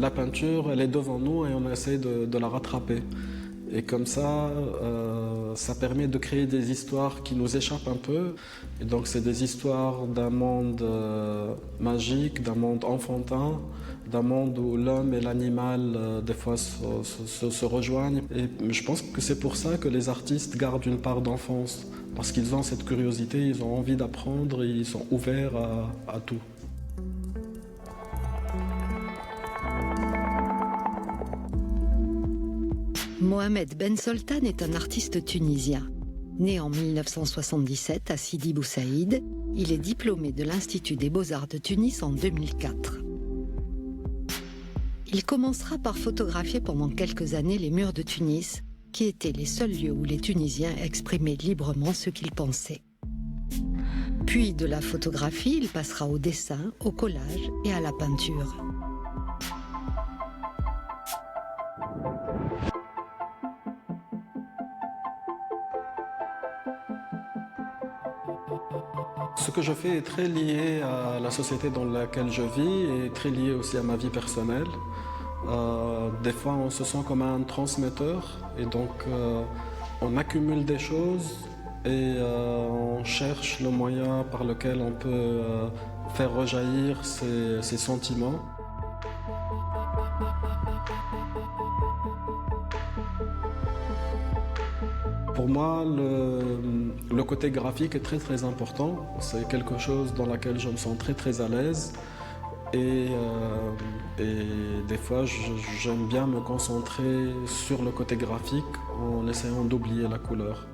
la peinture, elle est devant nous et on essaie de la rattraper. Et comme ça permet de créer des histoires qui nous échappent un peu. Et donc c'est des histoires d'un monde magique, d'un monde enfantin, d'un monde où l'homme et l'animal des fois se rejoignent. Et je pense que c'est pour ça que les artistes gardent une part d'enfance. Parce qu'ils ont cette curiosité, ils ont envie d'apprendre et ils sont ouverts à tout. Mohamed Ben Soltan est un artiste tunisien. Né en 1977 à Sidi Bou Saïd, il est diplômé de l'Institut des Beaux-Arts de Tunis en 2004. Il commencera par photographier pendant quelques années les murs de Tunis, qui étaient les seuls lieux où les Tunisiens exprimaient librement ce qu'ils pensaient. Puis de la photographie, il passera au dessin, au collage et à la peinture. Ce que je fais est très lié à la société dans laquelle je vis et très lié aussi à ma vie personnelle. Des fois, on se sent comme un transmetteur et donc on accumule des choses et on cherche le moyen par lequel on peut faire rejaillir ces sentiments. Pour moi, le côté graphique est très important. C'est quelque chose dans lequel je me sens très à l'aise. Et des fois, j'aime bien me concentrer sur le côté graphique en essayant d'oublier la couleur.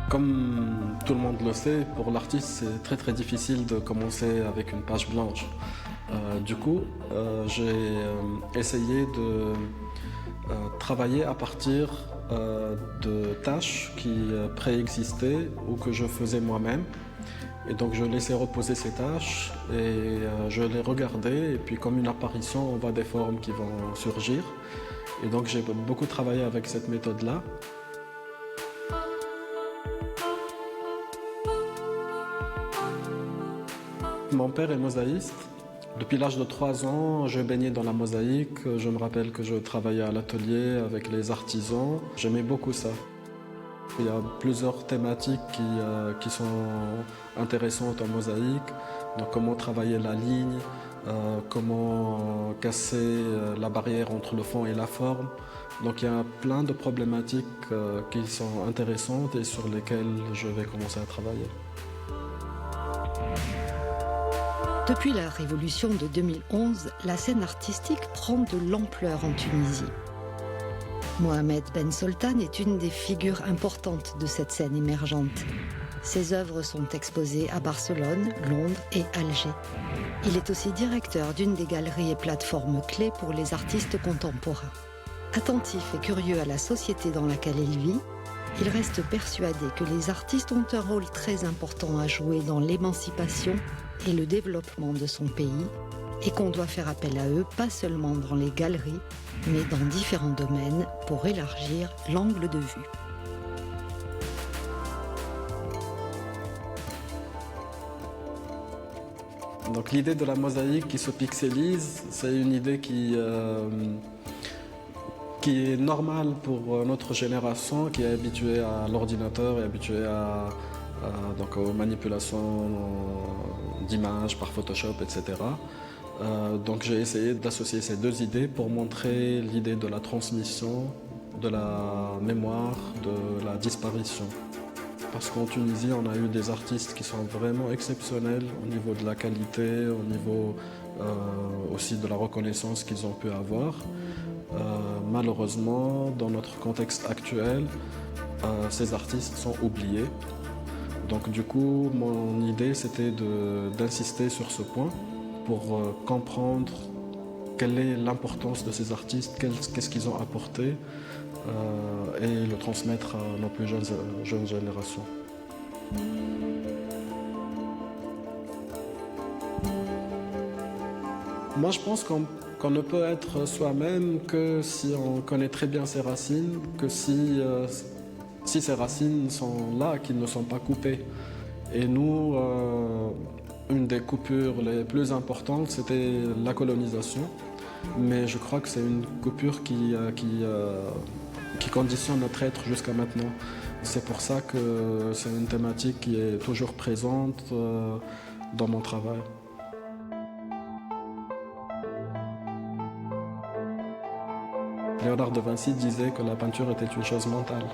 Comme tout le monde le sait, pour l'artiste, c'est très difficile de commencer avec une page blanche. Du coup, j'ai essayé de travailler à partir de tâches qui préexistaient ou que je faisais moi-même. Et donc je laissais reposer ces tâches et je les regardais et puis comme une apparition, on voit des formes qui vont surgir. Et donc j'ai beaucoup travaillé avec cette méthode-là. Mon père est mosaïste. Depuis l'âge de 3 ans, je baignais dans la mosaïque. Je me rappelle que je travaillais à l'atelier avec les artisans. J'aimais beaucoup ça. Il y a plusieurs thématiques qui sont intéressantes en mosaïque. Donc comment travailler la ligne, comment casser la barrière entre le fond et la forme. Donc il y a plein de problématiques qui sont intéressantes et sur lesquelles je vais commencer à travailler. Depuis la révolution de 2011, la scène artistique prend de l'ampleur en Tunisie. Mohamed Ben Soltan est une des figures importantes de cette scène émergente. Ses œuvres sont exposées à Barcelone, Londres et Alger. Il est aussi directeur d'une des galeries et plateformes clés pour les artistes contemporains. Attentif et curieux à la société dans laquelle il vit, il reste persuadé que les artistes ont un rôle très important à jouer dans l'émancipation et le développement de son pays, et qu'on doit faire appel à eux, pas seulement dans les galeries, mais dans différents domaines pour élargir l'angle de vue. Donc l'idée de la mosaïque qui se pixelise, c'est une idée qui est normale pour notre génération, qui est habituée à l'ordinateur et habituée donc aux manipulations d'images par Photoshop, etc. Donc j'ai essayé d'associer ces deux idées pour montrer l'idée de la transmission, de la mémoire, de la disparition. Parce qu'en Tunisie, on a eu des artistes qui sont vraiment exceptionnels au niveau de la qualité, au niveau aussi de la reconnaissance qu'ils ont pu avoir. Malheureusement, dans notre contexte actuel, ces artistes sont oubliés. Donc du coup, mon idée, c'était d'insister sur ce point pour comprendre quelle est l'importance de ces artistes, qu'est-ce qu'ils ont apporté et le transmettre à nos plus jeunes générations. Moi, je pense qu'on ne peut être soi-même que si on connaît très bien ses racines, que si ces racines sont là, qu'ils ne sont pas coupées. Et nous, Une des coupures les plus importantes, c'était la colonisation. Mais je crois que c'est une coupure qui conditionne notre être jusqu'à maintenant. C'est pour ça que c'est une thématique qui est toujours présente dans mon travail. Léonard de Vinci disait que la peinture était une chose mentale.